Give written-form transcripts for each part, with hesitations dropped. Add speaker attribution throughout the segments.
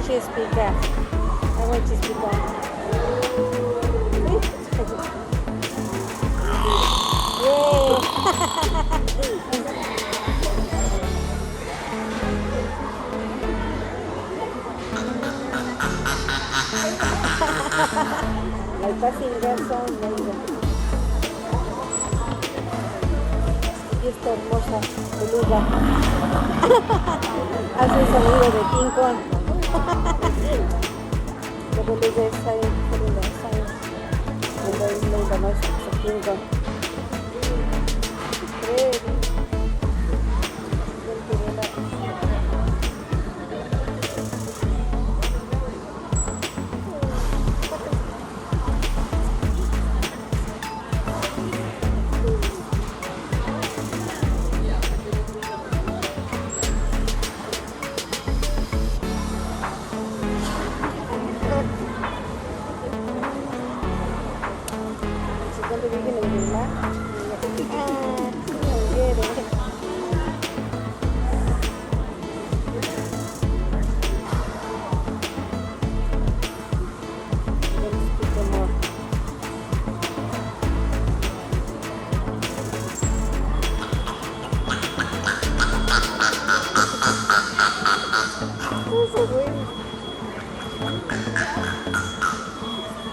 Speaker 1: cheese pika. I want cheese pika. May pa-finger sound na yun. Gusto mo sa tulugan. Así el sonido de King Kong. Lo que le dice Sayo, cuando es muy famoso, King Kong. Cuando viven en el mar,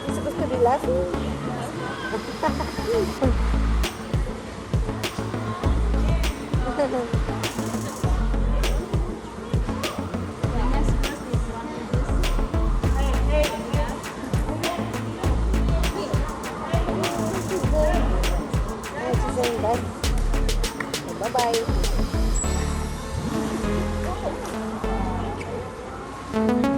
Speaker 1: ¿es supposed to be laughing? Bye-bye.